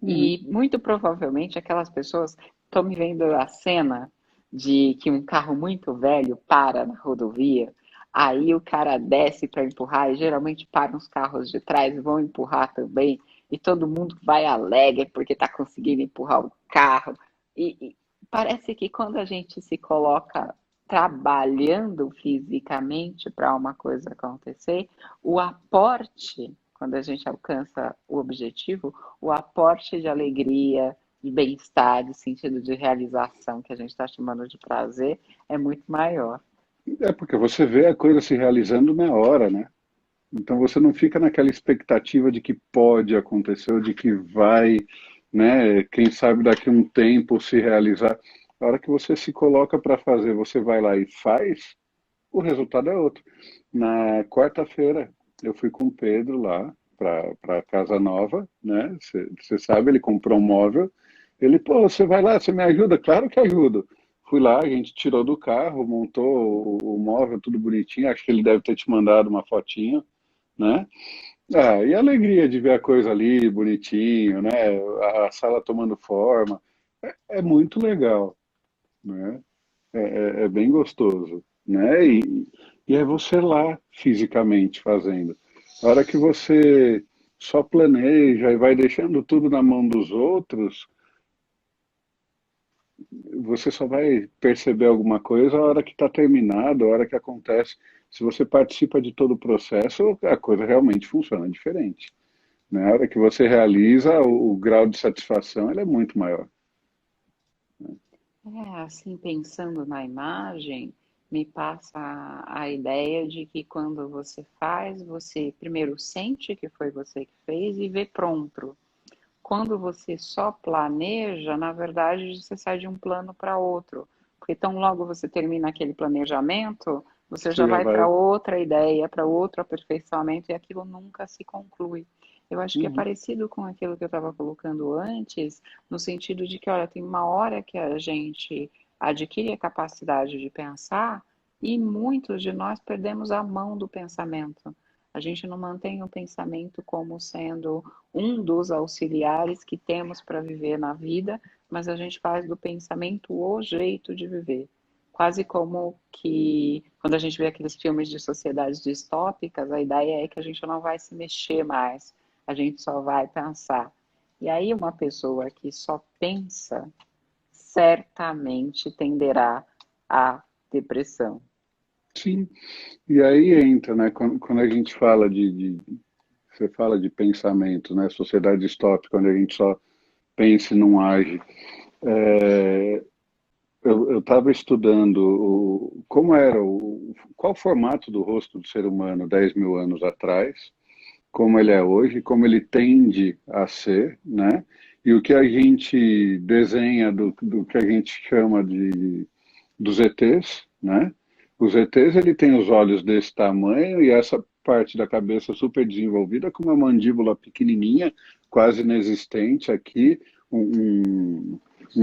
uhum. E muito provavelmente aquelas pessoas estão me vendo a cena de que um carro muito velho para na rodovia, aí o cara desce para empurrar, e geralmente param os carros de trás e vão empurrar também, e todo mundo vai alegre porque está conseguindo empurrar o carro. E parece que quando a gente se coloca trabalhando fisicamente para uma coisa acontecer, o aporte, quando a gente alcança o objetivo, o aporte de alegria, de bem-estar, de sentido de realização, que a gente está chamando de prazer, é muito maior. É porque você vê a coisa se realizando na hora, né? Então você não fica naquela expectativa de que pode acontecer ou de que vai, né? Quem sabe daqui a um tempo se realizar. A hora que você se coloca para fazer, você vai lá e faz, o resultado é outro. Na quarta-feira eu fui com o Pedro lá para Casa Nova, né? Você sabe, ele comprou um móvel. Ele, pô, você vai lá, você me ajuda? Claro que ajudo. Fui lá, a gente tirou do carro, montou o móvel, tudo bonitinho. Acho que ele deve ter te mandado uma fotinha, né? Ah, e a alegria de ver a coisa ali, bonitinho, né? A sala tomando forma. É muito legal, né? É bem gostoso, né? E é você lá fisicamente fazendo. A hora que você só planeja e vai deixando tudo na mão dos outros, você só vai perceber alguma coisa a hora que está terminado, a hora que acontece. Se você participa de todo o processo, a coisa realmente funciona diferente. Na hora que você realiza, o grau de satisfação ele é muito maior. É, assim, pensando na imagem, me passa a ideia de que quando você faz, você primeiro sente que foi você que fez e vê pronto. Quando você só planeja, na verdade, você sai de um plano para outro. Porque tão logo você termina aquele planejamento, você Você já já vai para vai. outra ideia, para outro aperfeiçoamento, e aquilo nunca se conclui. Eu acho que é Uhum. parecido com aquilo que eu estava colocando antes, no sentido de que, olha, tem uma hora que a gente adquire a capacidade de pensar e muitos de nós perdemos a mão do pensamento. A gente não mantém o pensamento como sendo um dos auxiliares que temos para viver na vida, mas a gente faz do pensamento o jeito de viver. Quase como que quando a gente vê aqueles filmes de sociedades distópicas, a ideia é que a gente não vai se mexer mais, a gente só vai pensar. E aí uma pessoa que só pensa certamente tenderá à depressão. Sim. E aí entra, né? Quando a gente fala você fala de pensamento, né? Sociedade distópica, onde a gente só pensa e não age. É, eu estava estudando como era qual o formato do rosto do ser humano 10 mil anos atrás, como ele é hoje, como ele tende a ser, né? E o que a gente desenha do que a gente chama dos ETs, né? Os ETs, ele tem os olhos desse tamanho e essa parte da cabeça super desenvolvida com uma mandíbula pequenininha, quase inexistente aqui, um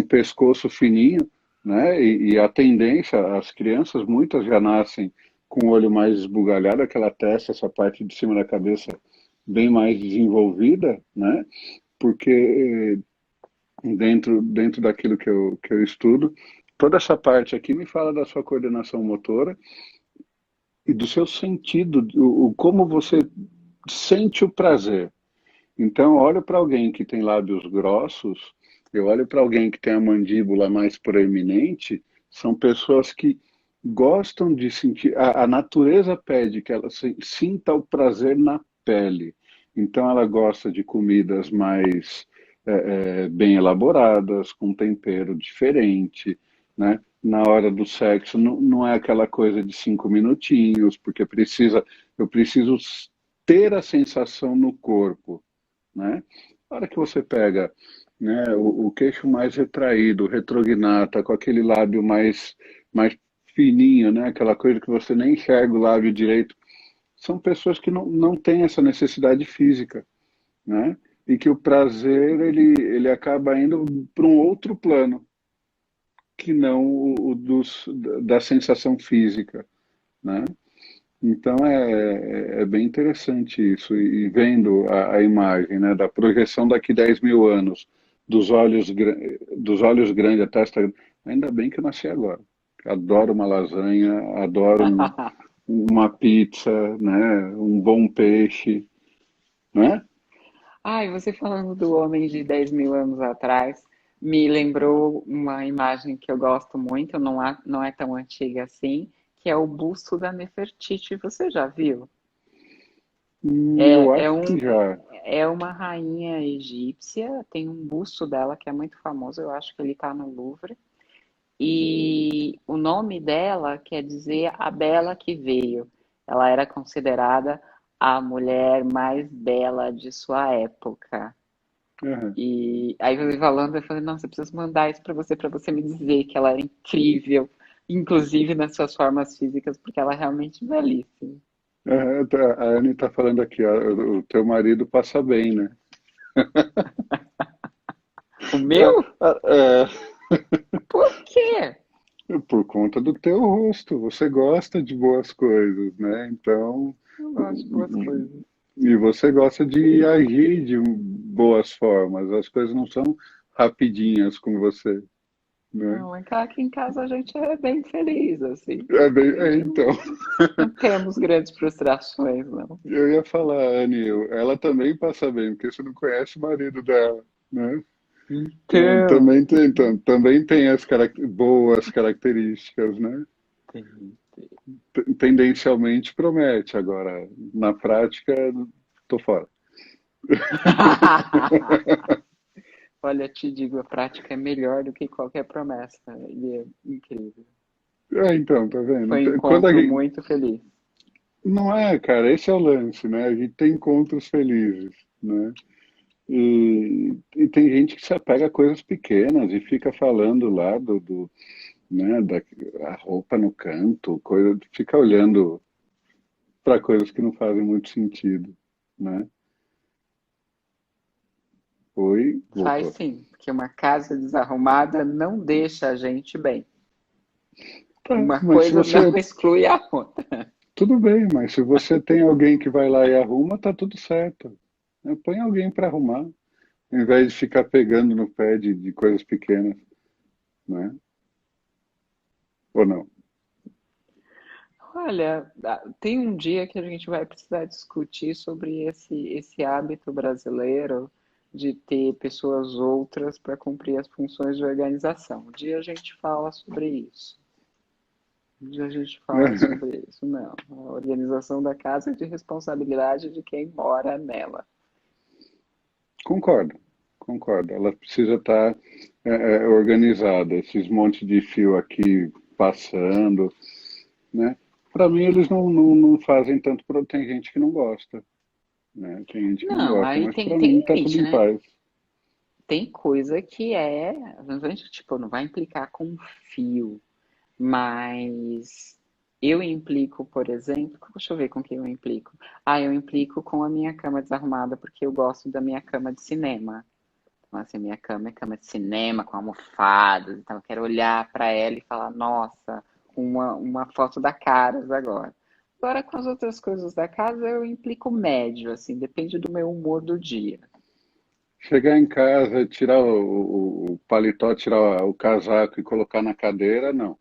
pescoço fininho, né? E a tendência, as crianças, muitas já nascem com o olho mais esbugalhado, aquela testa, essa parte de cima da cabeça bem mais desenvolvida, né? Porque dentro daquilo que eu estudo, toda essa parte aqui me fala da sua coordenação motora e do seu sentido, como você sente o prazer. Então, eu olho para alguém que tem lábios grossos, eu olho para alguém que tem a mandíbula mais proeminente, são pessoas que gostam de sentir, a natureza pede que ela sinta o prazer na pele. Então, ela gosta de comidas mais bem elaboradas, com tempero diferente, né? Na hora do sexo, não é aquela coisa de 5 minutinhos, porque eu preciso ter a sensação no corpo, né? A hora que você pega, né, o queixo mais retraído, o retrognata, com aquele lábio mais fininho, né, aquela coisa que você nem enxerga o lábio direito, são pessoas que não têm essa necessidade física, né? E que o prazer ele acaba indo para um outro plano, que não da sensação física, né? Então é bem interessante isso, e vendo a imagem, né, da projeção daqui 10 mil anos, dos olhos grandes, a testa grande. Ainda bem que eu nasci agora. Adoro uma lasanha, adoro uma pizza, né, um bom peixe, né? Ai, você falando do homem de 10 mil anos atrás, me lembrou uma imagem que eu gosto muito, não é tão antiga assim, que é o busto da Nefertiti. Você já viu? Eu É, é, acho um, que já. é uma rainha egípcia, tem um busto dela que é muito famoso, eu acho que ele está no Louvre. E o nome dela quer dizer a bela que veio. Ela era considerada a mulher mais bela de sua época. Aham. E aí você falando, eu falei, nossa, eu preciso mandar isso para você me dizer que ela era incrível, inclusive nas suas formas físicas, porque ela é realmente belíssima. A Anne está falando aqui, ó, o teu marido passa bem, né? O meu? É, Por quê? por conta do teu rosto, você gosta de boas coisas, né? Então, Eu gosto de boas coisas. e você gosta de agir de boas formas. As coisas não são rapidinhas com você, né? Não, aqui em casa a gente é bem feliz, assim. A gente Então, não temos grandes frustrações, não. eu ia falar, Anne, ela também passa bem, porque você não conhece o marido dela, né? Então, Então, também tem as boas características, né? tem. Tendencialmente promete, agora, na prática, tô fora. Olha, te digo, a prática é melhor do que qualquer promessa. Ele é incrível. Então, tá vendo? Foi um Quando a encontro gente, muito feliz. não é, cara, esse é o lance, né? A gente tem encontros felizes, né? E tem gente que se apega a coisas pequenas e fica falando lá né, da a roupa no canto, coisa, fica olhando para coisas que não fazem muito sentido, né? Oi, Faz voltou. sim, porque uma casa desarrumada não deixa a gente bem. Tá, Uma mas se coisa não você, exclui a outra. tudo bem, mas se você tem alguém que vai lá e arruma, tá tudo certo. Né? Põe alguém para arrumar, ao invés de ficar pegando no pé de coisas pequenas, né? Ou não? Olha, tem um dia que a gente vai precisar discutir sobre esse hábito brasileiro de ter pessoas outras para cumprir as funções de organização. Um dia a gente fala sobre isso. Um dia a gente fala sobre isso. Não, a organização da casa é de responsabilidade de quem mora nela. Concordo, concordo. Ela precisa estar organizada. Esses montes de fio aqui passando, né? Para mim, eles não fazem tanto. Tem gente que não gosta, né? Tem gente que não Não, gosta, aí mas tem, para tem mim tá tudo limite, em né? paz. Tem coisa que tipo, não vai implicar com fio, mas eu implico, por exemplo, deixa eu ver com quem eu implico. Ah, eu implico com a minha cama desarrumada, porque eu gosto da minha cama de cinema. Então, assim, a minha cama é cama de cinema, com almofadas, então eu quero olhar para ela e falar, nossa, uma foto da Caras agora. Agora, com as outras coisas da casa, eu implico médio, assim, depende do meu humor do dia. Chegar em casa, tirar o paletó, tirar o casaco e colocar na cadeira, não.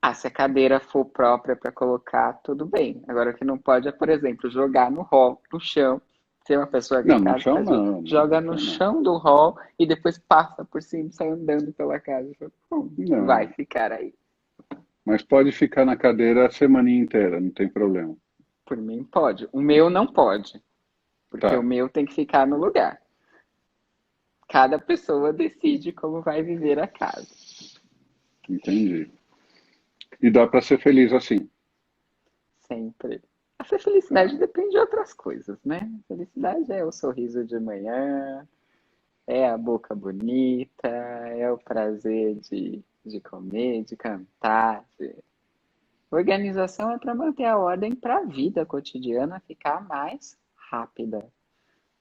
Ah, se a cadeira for própria para colocar, tudo bem. Agora, o que não pode é, por exemplo, jogar no hall, no chão. Se uma pessoa aqui Não, em no casa chão faz isso, não, joga no no chão não. chão do hall e depois passa por cima e sai andando pela casa. Eu falo, vai Não. ficar aí. Mas pode ficar na cadeira a semaninha inteira, não tem problema. Por mim, pode. O meu não pode, porque o Tá, meu tem que ficar no lugar. Cada pessoa decide como vai viver a casa. entendi. E dá para ser feliz assim. Sempre. A felicidade depende de outras coisas, né? Felicidade é o sorriso de manhã, é a boca bonita, é o prazer de comer, de cantar. Organização é para manter a ordem para a vida cotidiana ficar mais rápida.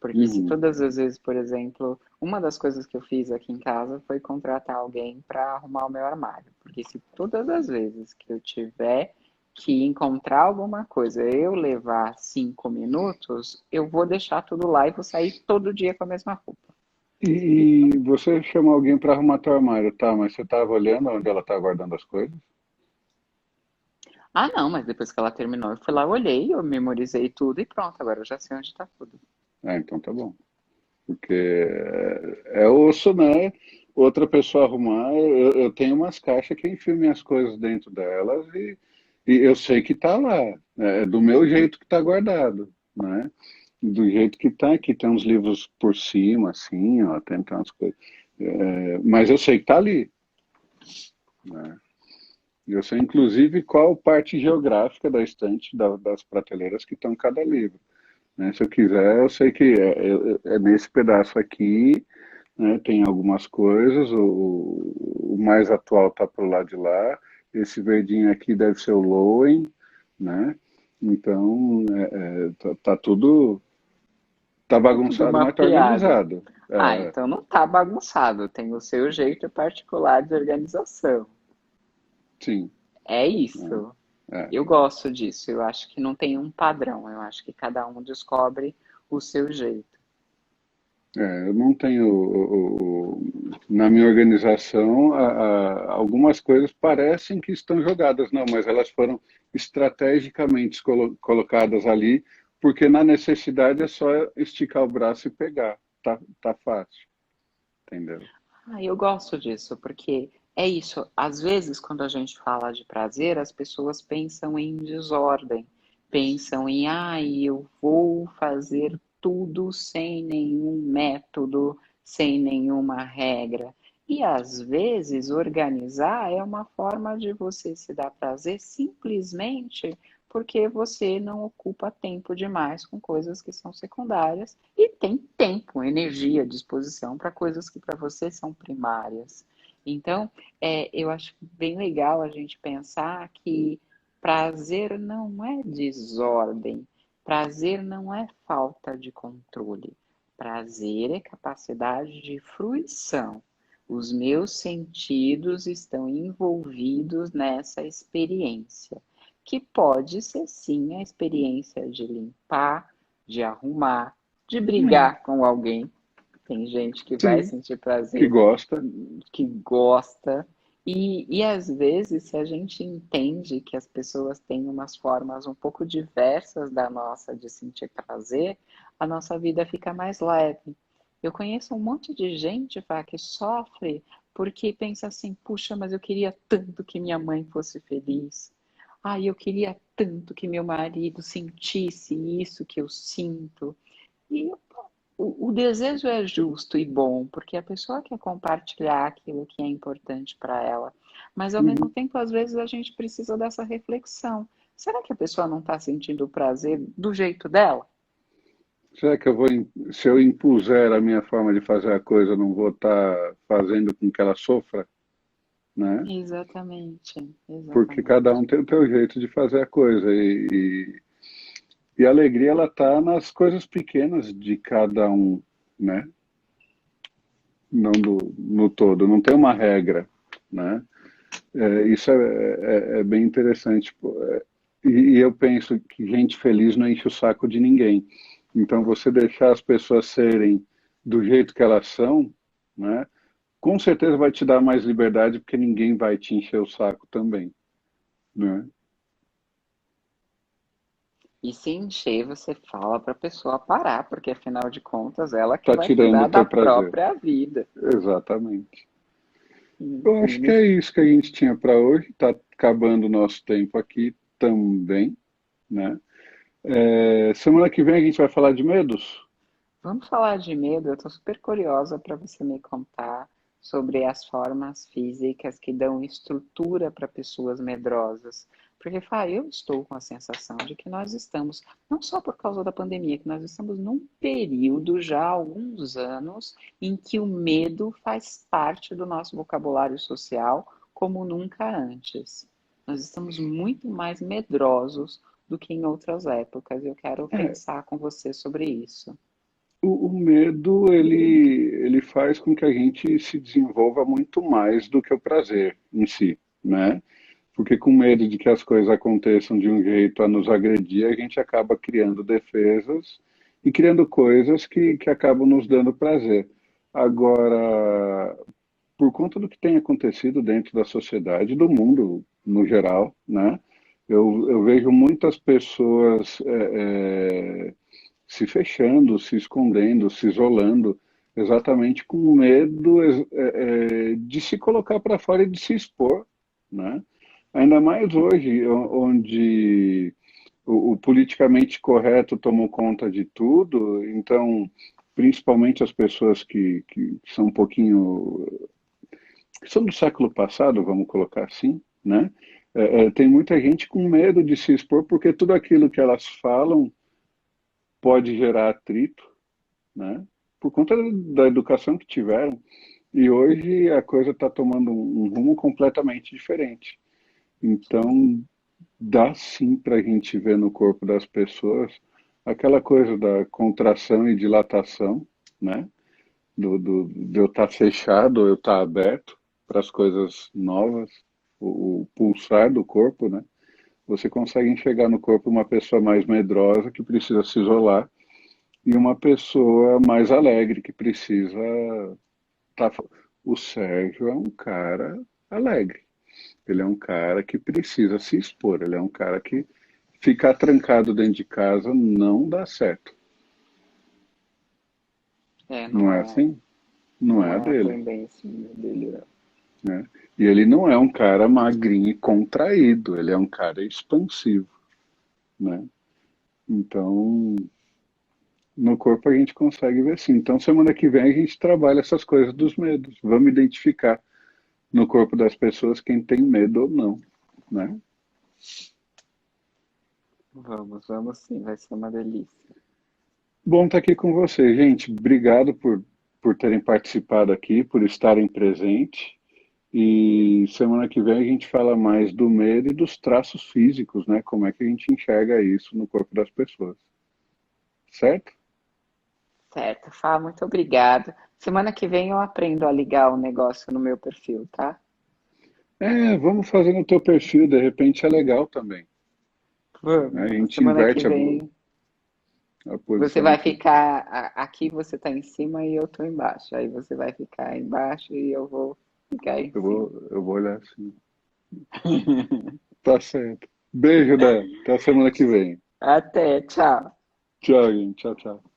Porque se Uhum. todas as vezes, por exemplo, uma das coisas que eu fiz aqui em casa foi contratar alguém para arrumar o meu armário. Porque se todas as vezes que eu tiver que encontrar alguma coisa, eu levar 5 minutos, eu vou deixar tudo lá e vou sair todo dia com a mesma roupa. E E você chamou alguém para arrumar teu armário, tá? Mas você estava olhando onde ela está guardando as coisas? ah, não, mas depois que ela terminou, eu fui lá, olhei, eu memorizei tudo e pronto, agora eu já sei onde está tudo. Ah, então tá bom. Porque é osso, né? Outra pessoa arrumar, eu tenho umas caixas que eu enfio minhas coisas dentro delas e eu sei que tá lá. É do meu jeito que tá guardado, né? Do jeito que tá aqui. Tem uns livros por cima, assim, ó, tem umas coisas. Mas eu sei que tá ali, né? Eu sei, inclusive, qual parte geográfica da estante, das prateleiras que estão em cada livro, né? Se eu quiser, eu sei que é nesse pedaço aqui, né? Tem algumas coisas, o mais atual está pro lado de lá, esse verdinho aqui deve ser o Lowen, né? Então, tá tudo, tá Tá tudo bagunçado, mas tá mapeado. organizado. Ah, então não tá bagunçado, tem o seu jeito particular de organização. Sim, É né? isso. É. Eu gosto disso. Eu acho que não tem um padrão. Eu acho que cada um descobre o seu jeito. Eu não tenho, na minha organização, algumas coisas parecem que estão jogadas, não, mas elas foram estrategicamente colocadas ali, porque na necessidade é só esticar o braço e pegar, tá fácil, entendeu? Ah, eu gosto disso, porque é isso. Às vezes, quando a gente fala de prazer, as pessoas pensam em desordem, pensam em, eu vou fazer tudo sem nenhum método, sem nenhuma regra. E às vezes, organizar é uma forma de você se dar prazer simplesmente porque você não ocupa tempo demais com coisas que são secundárias e tem tempo, energia, disposição para coisas que para você são primárias. Então, eu acho bem legal a gente pensar que prazer não é desordem, prazer não é falta de controle, prazer é capacidade de fruição. Os meus sentidos estão envolvidos nessa experiência, que pode ser sim a experiência de limpar, de arrumar, de Hum, brigar com alguém. Tem gente que vai sim, sentir que prazer, gosta. que gosta. E às vezes, se a gente entende que as pessoas têm umas formas um pouco diversas da nossa de sentir prazer, a nossa vida fica mais leve. Eu conheço um monte de gente, Fá, que sofre porque pensa assim: puxa, mas eu queria tanto que minha mãe fosse feliz. Ai, eu queria tanto que meu marido sentisse isso que eu sinto. E o desejo é justo e bom, porque a pessoa quer compartilhar aquilo que é importante para ela. Mas, ao mesmo Uhum. tempo, às vezes a gente precisa dessa reflexão. Será que a pessoa não está sentindo o prazer do jeito dela? Será que se eu impuser a minha forma de fazer a coisa, eu não vou estar fazendo com que ela sofra, né? Exatamente, Porque cada exatamente. um tem o seu jeito de fazer a coisa e a alegria ela tá nas coisas pequenas de cada um, né? Não no todo, não tem uma regra, né? Isso é bem interessante. Pô. E eu penso que gente feliz não enche o saco de ninguém. Então você deixar as pessoas serem do jeito que elas são, né? Com certeza vai te dar mais liberdade porque ninguém vai te encher o saco também, né? E se encher, você fala para a pessoa parar, porque afinal de contas, ela que Tá vai tirando cuidar o da teu prazer. própria vida. Exatamente. Eu acho que Uhum. é isso que a gente tinha para hoje. Está acabando o nosso tempo aqui também, né? Semana que vem a gente vai falar de medos? Vamos falar de medo? Eu estou super curiosa para você me contar sobre as formas físicas que dão estrutura para pessoas medrosas. Porque, Fá, eu estou com a sensação de que nós estamos, não só por causa da pandemia, que nós estamos num período já há alguns anos em que o medo faz parte do nosso vocabulário social como nunca antes. Nós estamos muito mais medrosos do que em outras épocas. Eu quero É, pensar com você sobre isso. o medo, ele faz com que a gente se desenvolva muito mais do que o prazer em si, né? Porque com medo de que as coisas aconteçam de um jeito a nos agredir, a gente acaba criando defesas e criando coisas que acabam nos dando prazer. Agora, por conta do que tem acontecido dentro da sociedade, do mundo no geral, né? Eu vejo muitas pessoas se fechando, se escondendo, se isolando, exatamente com medo de se colocar para fora e de se expor, né? Ainda mais hoje, onde o politicamente correto tomou conta de tudo, então, principalmente as pessoas que são um pouquinho, que são do século passado, vamos colocar assim, né? Tem muita gente com medo de se expor porque tudo aquilo que elas falam pode gerar atrito, né? Por conta da educação que tiveram. E hoje a coisa está tomando um rumo completamente diferente. Então, dá sim para a gente ver no corpo das pessoas aquela coisa da contração e dilatação, né? De eu estar fechado ou eu estar aberto para as coisas novas, o pulsar do corpo, né? Você consegue enxergar no corpo uma pessoa mais medrosa que precisa se isolar e uma pessoa mais alegre que precisa tá. O Sérgio é um cara alegre. Ele é um cara que precisa se expor. Ele é um cara que ficar trancado dentro de casa não dá certo. É, Não é assim? Não é não a é a dele, tendência dele, não. né? E ele não é um cara magrinho e contraído. Ele é um cara expansivo, né? Então, no corpo a gente consegue ver assim. Então, semana que vem a gente trabalha essas coisas dos medos. Vamos identificar no corpo das pessoas quem tem medo ou não, né? Vamos sim, vai ser uma delícia. Bom estar aqui com você, gente. Obrigado por terem participado aqui, por estarem presentes. E semana que vem a gente fala mais do medo e dos traços físicos, né? Como é que a gente enxerga isso no corpo das pessoas. Certo? Certo, Fá, muito obrigada. Semana que vem eu aprendo a ligar o negócio no meu perfil, tá? Vamos fazer no teu perfil, de repente é legal também, né? A Vamos. gente Semana que inverte vem a você posição vai aqui. ficar aqui, você tá em cima e eu tô embaixo. Aí você vai ficar embaixo e eu vou ficar em cima. Eu vou olhar assim. Tá certo. Beijo, Dan. Até a semana que vem. Até, tchau. Tchau, gente. Tchau, tchau.